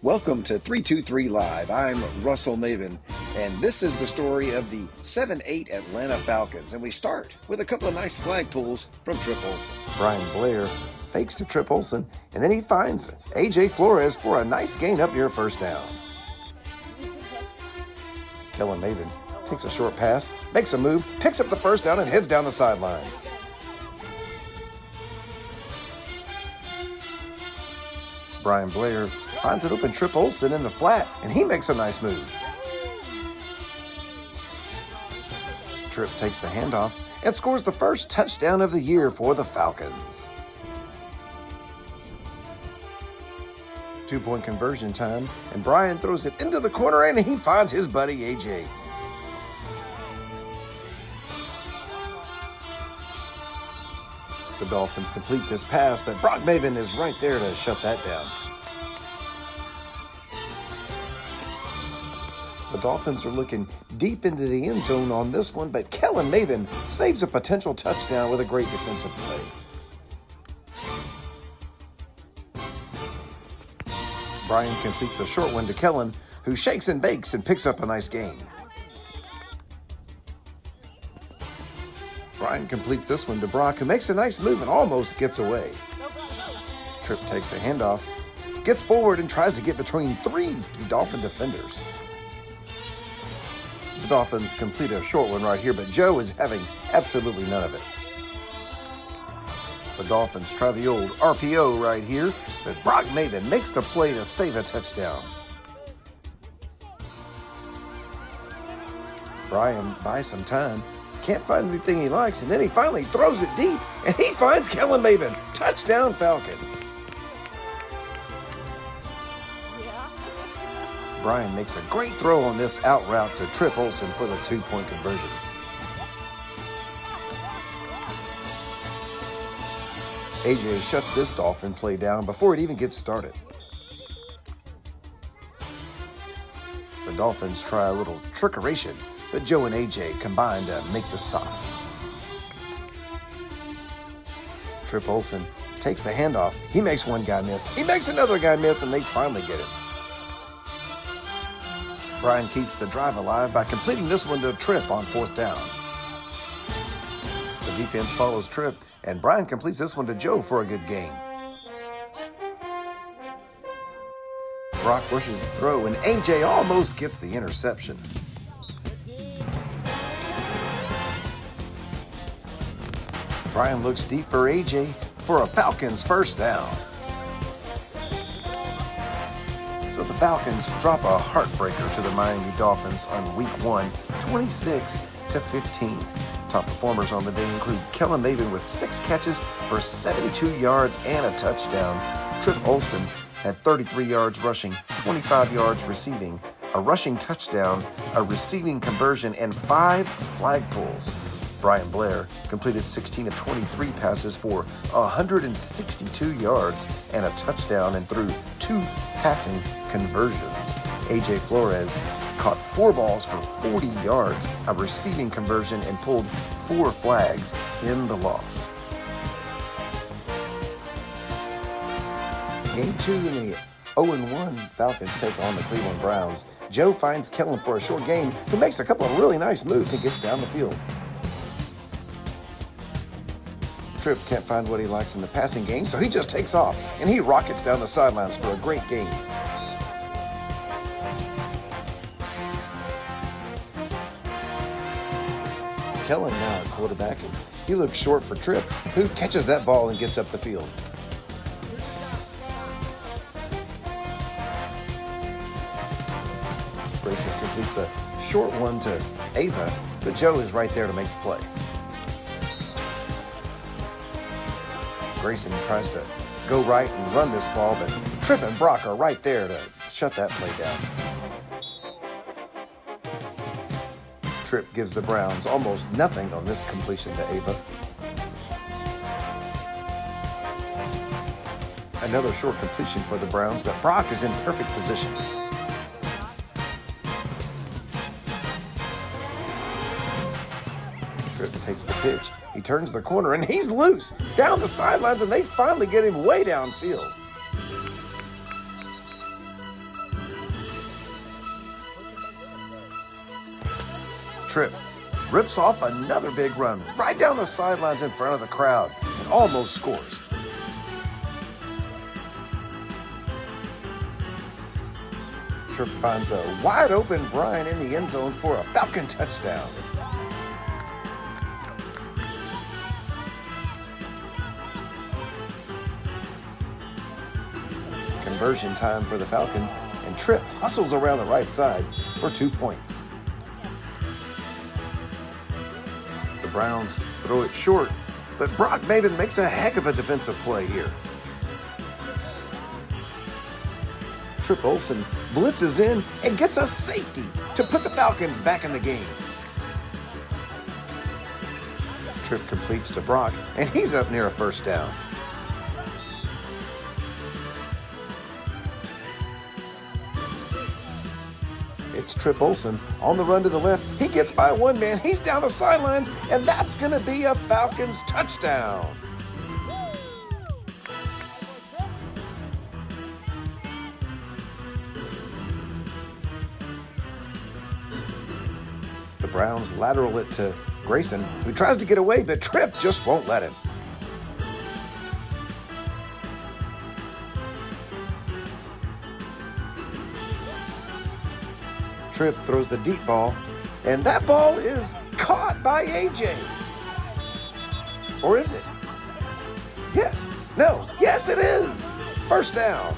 Welcome to 323 Live. I'm Russell Maven, and this is the story of the 7-8 Atlanta Falcons. And we start with a couple of nice flag pulls from Trip Olson. Brian Blair fakes to Trip Olson, and then he finds A.J. Flores for a nice gain up near first down. Kellen Maven takes a short pass, makes a move, picks up the first down, and heads down the sidelines. Brian Blair finds an open Trip Olson in the flat, and he makes a nice move. Trip takes the handoff and scores the first touchdown of the year for the Falcons. 2-point conversion time, and Brian throws it into the corner, and he finds his buddy A.J. The Dolphins complete this pass, but Brock Maven is right there to shut that down. The Dolphins are looking deep into the end zone on this one, but Kellen Maven saves a potential touchdown with a great defensive play. Brian completes a short one to Kellen, who shakes and bakes and picks up a nice gain. Brian completes this one to Brock, who makes a nice move and almost gets away. Trip takes the handoff, gets forward, and tries to get between three Dolphin defenders. The Dolphins complete a short one right here, but Joe is having absolutely none of it. The Dolphins try the old RPO right here, but Brock Maven makes the play to save a touchdown. Brian buys some time, can't find anything he likes, and then he finally throws it deep, and he finds Kellen Maven. Touchdown, Falcons. Brian makes a great throw on this out route to Trip Olson for the 2-point conversion. A.J. shuts this Dolphin play down before it even gets started. The Dolphins try a little trickeration, but Joe and A.J. combine to make the stop. Trip Olson takes the handoff. He makes one guy miss. He makes another guy miss, and they finally get it. Brian keeps the drive alive by completing this one to Trip on 4th down. The defense follows Trip, and Brian completes this one to Joe for a good gain. Brock rushes the throw, and A.J. almost gets the interception. Brian looks deep for A.J. for a Falcons first down. So the Falcons drop a heartbreaker to the Miami Dolphins on week 1, 26-15. Top performers on the day include Kellen Maven with 6 catches for 72 yards and a touchdown. Trip Olson had 33 yards rushing, 25 yards receiving, a rushing touchdown, a receiving conversion, and 5 flag pulls. Brian Blair completed 16 of 23 passes for 162 yards and a touchdown and threw 2 passing conversions. A.J. Flores caught 4 balls for 40 yards, a receiving conversion, and pulled 4 flags in the loss. Game 2 in the 0-1 Falcons take on the Cleveland Browns. Joe finds Kellen for a short gain, who makes a couple of really nice moves and gets down the field. Trip can't find what he likes in the passing game, so he just takes off, and he rockets down the sidelines for a great gain. Kellen now at quarterback, and he looks short for Trip, who catches that ball and gets up the field. Grayson completes a short one to Ava, but Joe is right there to make the play. Grayson tries to go right and run this ball, but Trip and Brock are right there to shut that play down. Trip gives the Browns almost nothing on this completion to Ava. Another short completion for the Browns, but Brock is in perfect position. Trip takes the pitch. He turns the corner, and he's loose down the sidelines, and they finally get him way downfield. Tripp rips off another big run right down the sidelines in front of the crowd and almost scores. Tripp finds a wide open Brian in the end zone for a Falcon touchdown. Conversion time for the Falcons, and Tripp hustles around the right side for 2 points. The Browns throw it short, but Brock Maven makes a heck of a defensive play here. Tripp Olsen blitzes in and gets a safety to put the Falcons back in the game. Tripp completes to Brock, and he's up near a first down. It's Tripp Olsen on the run to the left. He gets by one man. He's down the sidelines, and that's going to be a Falcons touchdown. The Browns lateral it to Grayson, who tries to get away, but Tripp just won't let him. Tripp throws the deep ball, and that ball is caught by AJ. Or is it? Yes. No. Yes, it is. First down.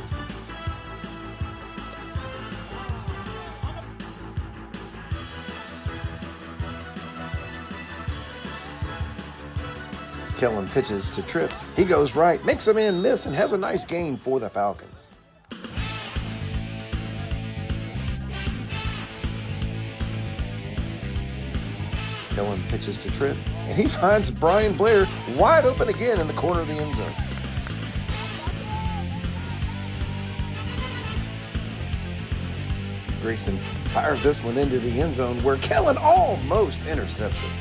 Kellen pitches to Tripp. He goes right, makes a man miss, and has a nice gain for the Falcons. Kellen pitches to Tripp, and he finds Brian Blair wide open again in the corner of the end zone. Grayson fires this one into the end zone where Kellen almost intercepts it.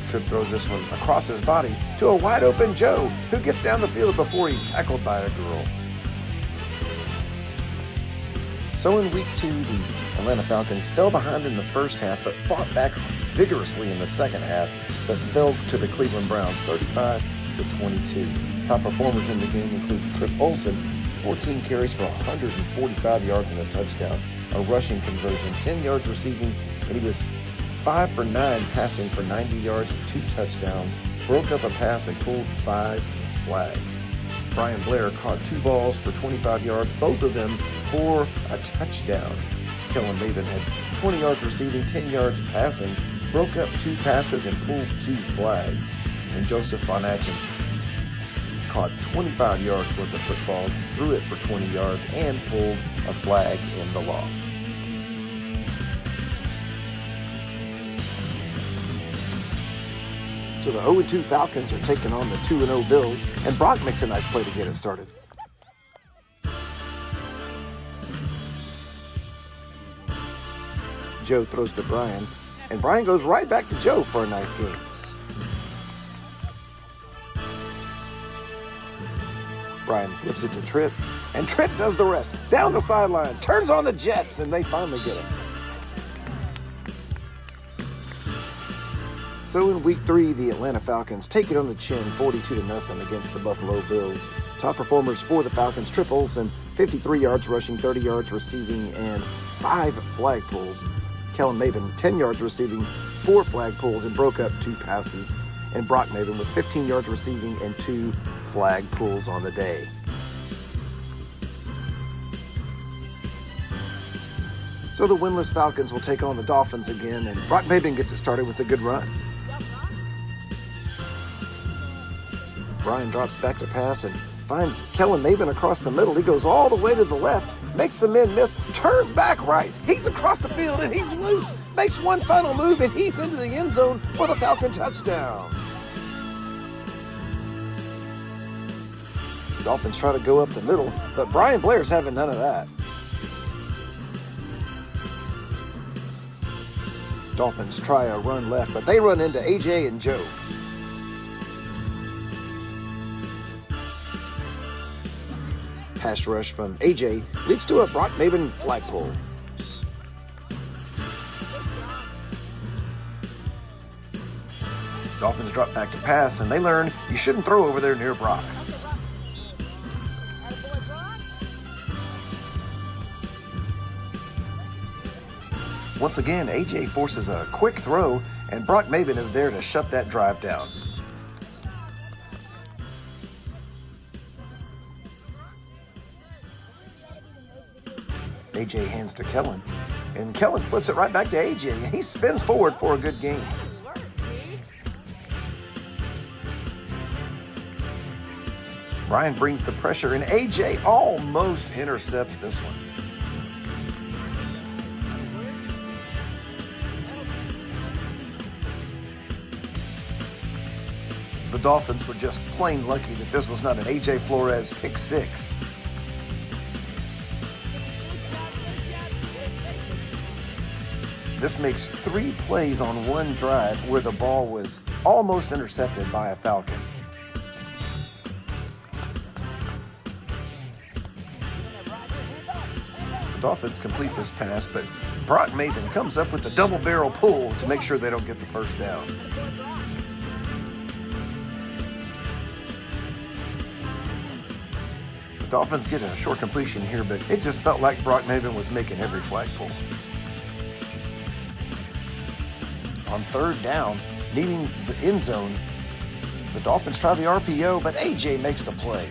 Tripp throws this one across his body to a wide open Joe, who gets down the field before he's tackled by a girl. So in week 2, the Atlanta Falcons fell behind in the first half, but fought back vigorously in the second half, but fell to the Cleveland Browns 35-22. Top performers in the game include Tripp Olsen, 14 carries for 145 yards and a touchdown, a rushing conversion, 10 yards receiving, and he was 5 for 9 passing for 90 yards and 2 touchdowns, broke up a pass and pulled 5 flags. Brian Blair caught 2 balls for 25 yards, both of them for a touchdown. Kellen Maven had 20 yards receiving, 10 yards passing, broke up 2 passes and pulled 2 flags. And Joseph Von Achen caught 25 yards worth of footballs, threw it for 20 yards, and pulled a flag in the loss. So the 0-2 Falcons are taking on the 2-0 Bills, and Brock makes a nice play to get it started. Joe throws to Brian, and Brian goes right back to Joe for a nice game. Brian flips it to Tripp, and Tripp does the rest. Down the sideline, turns on the Jets, and they finally get him. So in week 3, the Atlanta Falcons take it on the chin 42-0 against the Buffalo Bills. Top performers for the Falcons: Tripp Olsen, 53 yards rushing, 30 yards receiving, and 5 flag pulls. Kellen Maven, 10 yards receiving, 4 flag pulls, and broke up 2 passes. And Brock Maven with 15 yards receiving and 2 flag pulls on the day. So the winless Falcons will take on the Dolphins again, and Brock Maven gets it started with a good run. Brian drops back to pass and finds Kellen Maven across the middle. He goes all the way to the left, makes some men miss, turns back right. He's across the field and he's loose. Makes one final move and he's into the end zone for the Falcon touchdown. The Dolphins try to go up the middle, but Brian Blair's having none of that. Dolphins try a run left, but they run into AJ and Joe. pass rush from A.J. leads to a Brock Maven flagpole. Dolphins drop back to pass, and they learn you shouldn't throw over there near Brock. Once again, A.J. forces a quick throw, and Brock Maven is there to shut that drive down. A.J. hands to Kellen, and Kellen flips it right back to A.J., and he spins forward for a good gain. Brian brings the pressure, and A.J. almost intercepts this one. The Dolphins were just plain lucky that this was not an A.J. Flores pick six. This makes 3 plays on one drive where the ball was almost intercepted by a Falcon. The Dolphins complete this pass, but Brock Maven comes up with a double barrel pull to make sure they don't get the first down. The Dolphins get a short completion here, but it just felt like Brock Maven was making every flagpole. On third down, needing the end zone, the Dolphins try the RPO, but A.J. makes the play.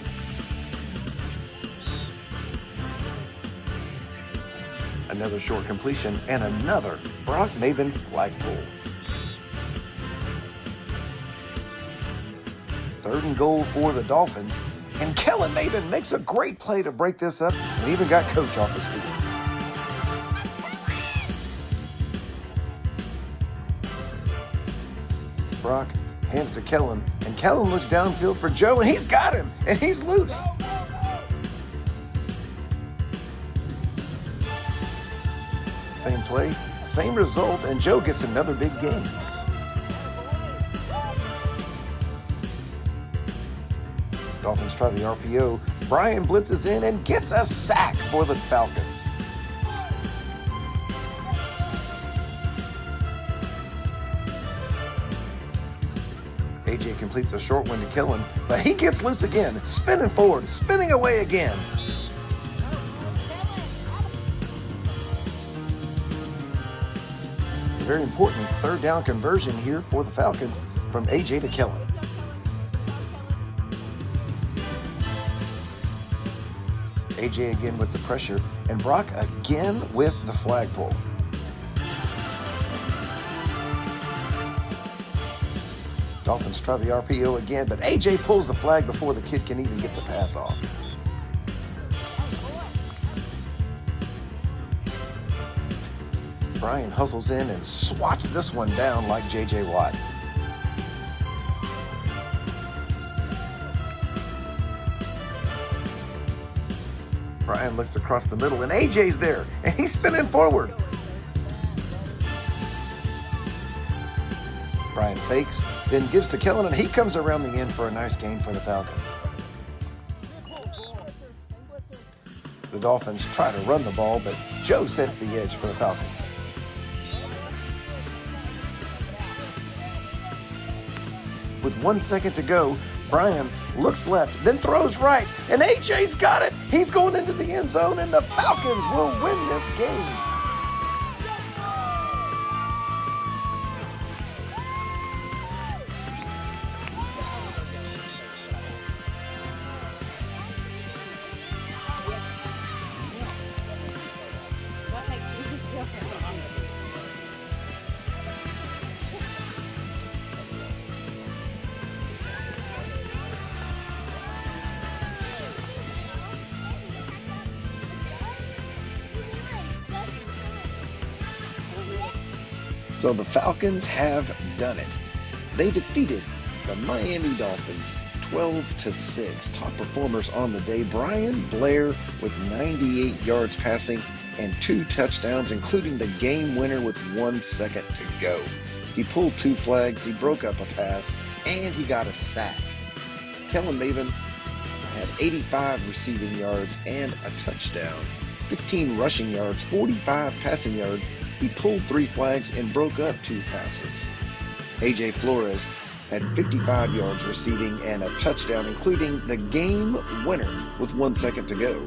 Another short completion and another Brock Maven flagpole. 3rd and goal for the Dolphins, and Kellen Maven makes a great play to break this up and even got Coach off his feet. Brock hands to Kellen, and Kellen looks downfield for Joe, and he's got him, and he's loose. Same play, same result, and Joe gets another big gain. Dolphins try the RPO. Brian blitzes in and gets a sack for the Falcons. A.J. completes a short one to Kellen, but he gets loose again, spinning forward, spinning away again. A very important 3rd down conversion here for the Falcons from A.J. to Kellen. A.J. again with the pressure, and Brock again with the flagpole. Dolphins try the RPO again, but A.J. pulls the flag before the kid can even get the pass off. Brian hustles in and swats this one down like J.J. Watt. Brian looks across the middle, and A.J.'s there, and he's spinning forward. Brian fakes, then gives to Kellen, and he comes around the end for a nice gain for the Falcons. The Dolphins try to run the ball, but Joe sets the edge for the Falcons. With 1 second to go, Brian looks left, then throws right, and A.J.'s got it. He's going into the end zone, and the Falcons will win this game. So the Falcons have done it. They defeated the Miami Dolphins 12-6. Top performers on the day: Brian Blair with 98 yards passing and 2 touchdowns, including the game winner with 1 second to go. He pulled 2 flags, he broke up a pass, and he got a sack. Kellen Maven had 85 receiving yards and a touchdown, 15 rushing yards, 45 passing yards. He pulled 3 flags and broke up 2 passes. A.J. Flores had 55 yards receiving and a touchdown, including the game winner with 1 second to go.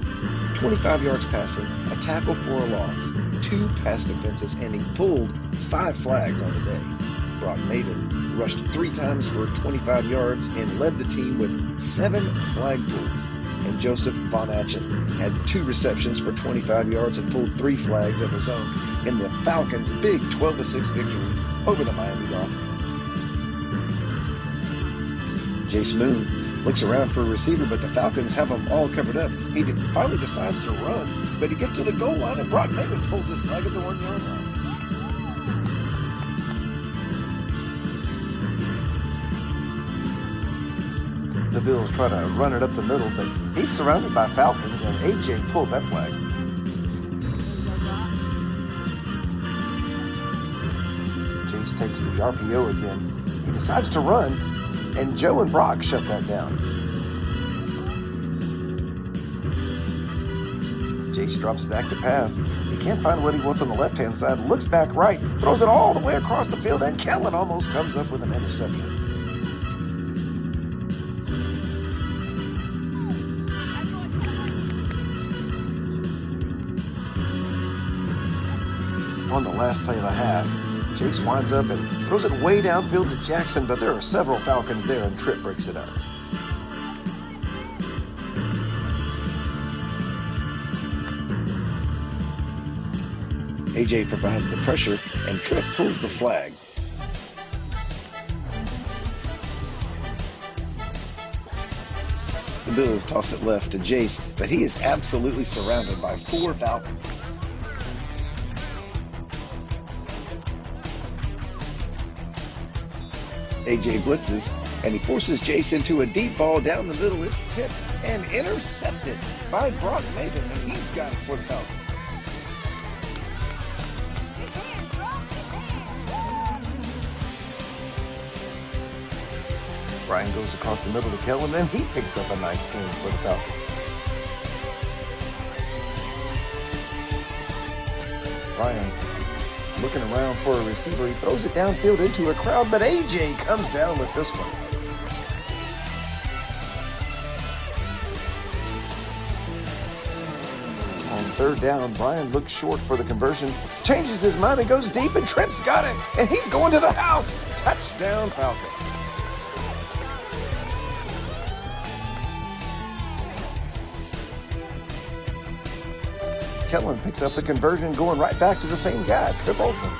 25 yards passing, a tackle for a loss, 2 pass defenses, and he pulled 5 flags on the day. Brock Maven rushed 3 times for 25 yards and led the team with 7 flag pulls. And Joseph Von Achen had 2 receptions for 25 yards and pulled 3 flags of his own in the Falcons' big 12-6 victory over the Miami Dolphins. Jace Moon looks around for a receiver, but the Falcons have him all covered up. He finally decides to run, but he gets to the goal line and Brock Maven pulls his flag at the 1-yard line. The Bills try to run it up the middle, but he's surrounded by Falcons, and A.J. pulled that flag. Jace takes the RPO again. He decides to run, and Joe and Brock shut that down. Jace drops back to pass. He can't find what he wants on the left-hand side, looks back right, throws it all the way across the field, and Kellen almost comes up with an interception. On the last play of the half, Jace winds up and throws it way downfield to Jackson, but there are several Falcons there and Tripp breaks it up. A.J. provides the pressure and Tripp pulls the flag. The Bills toss it left to Jace, but he is absolutely surrounded by 4 Falcons. A.J. blitzes, and he forces Jace into a deep ball down the middle. It's tipped and intercepted by Brock Maven, and he's got it for the Falcons. Brian goes across the middle to Kellen, and he picks up a nice game for the Falcons. Brian looking around for a receiver. He throws it downfield into a crowd, but A.J. comes down with this one. On 3rd down, Brian looks short for the conversion, changes his mind and goes deep, and Trent's got it, and he's going to the house. Touchdown, Falcons. Kellen picks up the conversion, going right back to the same guy, Tripp Olsen.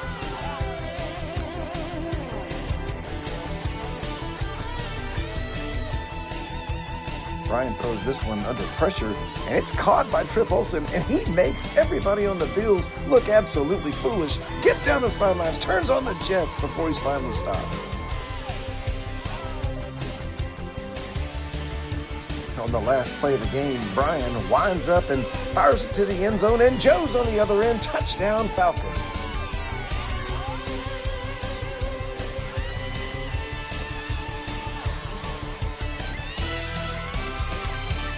Brian throws this one under pressure, and it's caught by Tripp Olsen, and he makes everybody on the Bills look absolutely foolish. Gets down the sidelines, turns on the Jets before he's finally stopped. On the last play of the game, Brian winds up and fires it to the end zone, and Joe's on the other end. Touchdown, Falcons.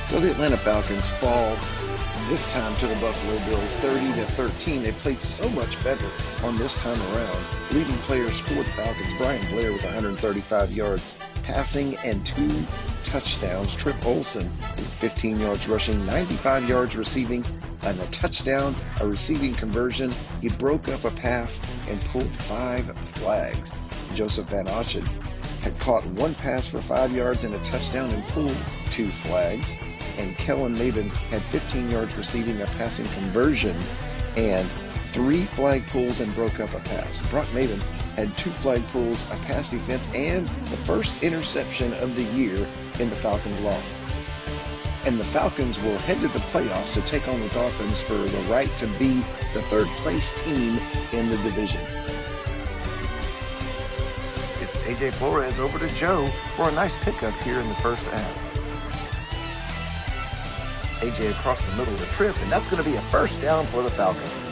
So the Atlanta Falcons fall this time to the Buffalo Bills 30-13. They played so much better on this time around. Leading players for the Falcons, Brian Blair with 135 yards passing and 2 touchdowns. Tripp Olsen with 15 yards rushing, 95 yards receiving, and a touchdown, a receiving conversion. He broke up a pass and pulled 5 flags. Joseph Van Achen had caught 1 pass for 5 yards and a touchdown and pulled 2 flags. And Kellen Maven had 15 yards receiving, a passing conversion, and 3 flag pulls and broke up a pass. Brock Maven had 2 flag pulls, a pass defense, and the first interception of the year in the Falcons' loss. And the Falcons will head to the playoffs to take on the Dolphins for the right to be the 3rd place team in the division. It's A.J. Flores over to Joe for a nice pickup here in the first half. A.J. across the middle of the Tripp, and that's going to be a first down for the Falcons.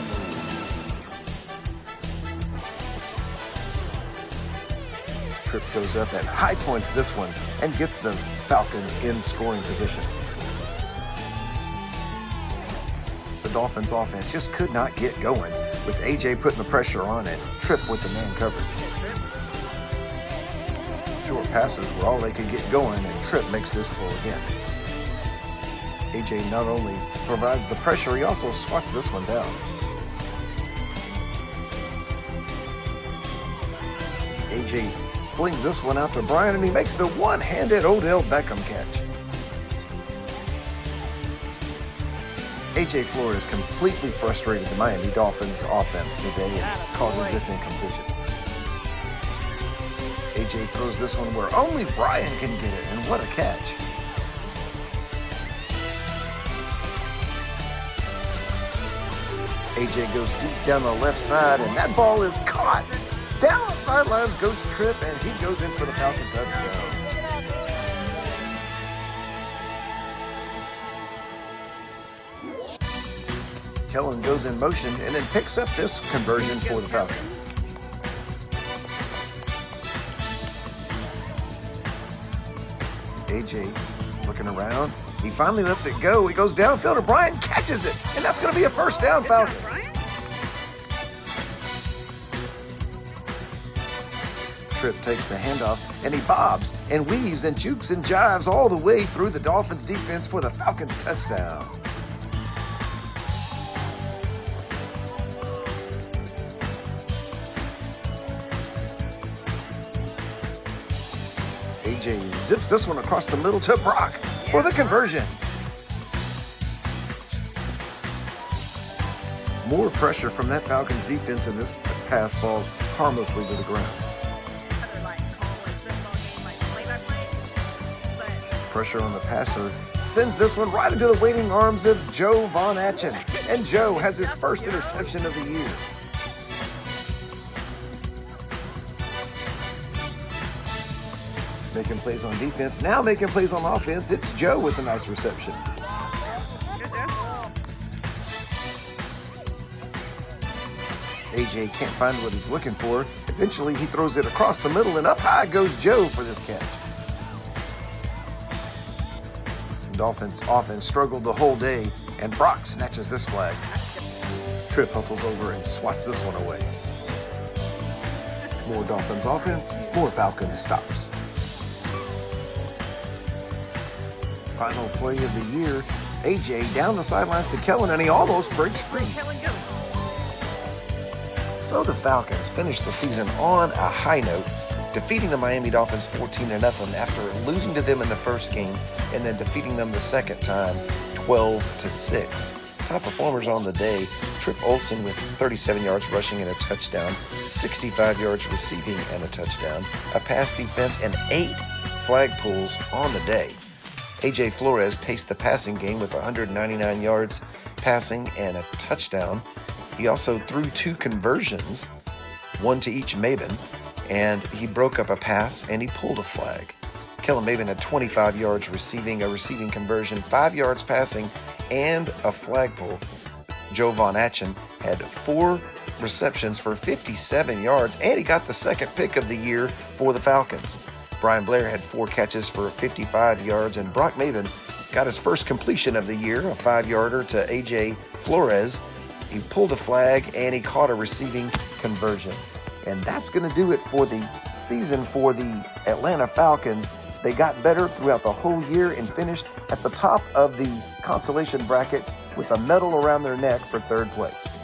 Tripp goes up and high points this one and gets the Falcons in scoring position. Dolphins offense just could not get going, with A.J. putting the pressure on it. Tripp with the man coverage. Short passes were all they could get going, and Tripp makes this pull again. A.J. not only provides the pressure, he also swats this one down. A.J. flings this one out to Brian, and he makes the one-handed Odell Beckham catch. A.J. Flores completely frustrated the Miami Dolphins offense today and causes this incompletion. A.J. throws this one where only Brian can get it, and what a catch. A.J. goes deep down the left side, and that ball is caught. Down the sidelines goes Tripp, and he goes in for the Falcon touchdown. Kellen goes in motion and then picks up this conversion for the Falcons. A.J. looking around. He finally lets it go. He goes downfield, and Brian catches it, and that's going to be a first down, Falcons. Tripp takes the handoff, and he bobs and weaves and jukes and jives all the way through the Dolphins defense for the Falcons touchdown. A.J. zips this one across the middle to Brock for the conversion. More pressure from that Falcons defense, and this pass falls harmlessly to the ground. Pressure on the passer sends this one right into the waiting arms of Joe Von Atchen, and Joe has his first interception of the year. Making plays on defense, now making plays on offense, it's Joe with a nice reception. A.J. can't find what he's looking for. Eventually, he throws it across the middle, and up high goes Joe for this catch. Dolphins offense struggled the whole day, and Brock snatches this flag. Tripp hustles over and swats this one away. More Dolphins offense, more Falcons stops. Final play of the year, A.J. down the sidelines to Kellen, and he almost breaks free. So the Falcons finished the season on a high note, defeating the Miami Dolphins 14-0 after losing to them in the first game and then defeating them the second time 12-6. Top performers on the day, Tripp Olsen with 37 yards rushing and a touchdown, 65 yards receiving and a touchdown, a pass defense, and 8 flag pulls on the day. A.J. Flores paced the passing game with 199 yards passing and a touchdown. He also threw 2 conversions, one to each Maven, and he broke up a pass and he pulled a flag. Kellen Maven had 25 yards receiving, a receiving conversion, 5 yards passing, and a flag pull. Joe Von Atchen had 4 receptions for 57 yards, and he got the second pick of the year for the Falcons. Brian Blair had 4 catches for 55 yards, and Brock Maven got his first completion of the year, a 5-yarder to A.J. Flores. He pulled a flag, and he caught a receiving conversion. And that's going to do it for the season for the Atlanta Falcons. They got better throughout the whole year and finished at the top of the consolation bracket with a medal around their neck for 3rd place.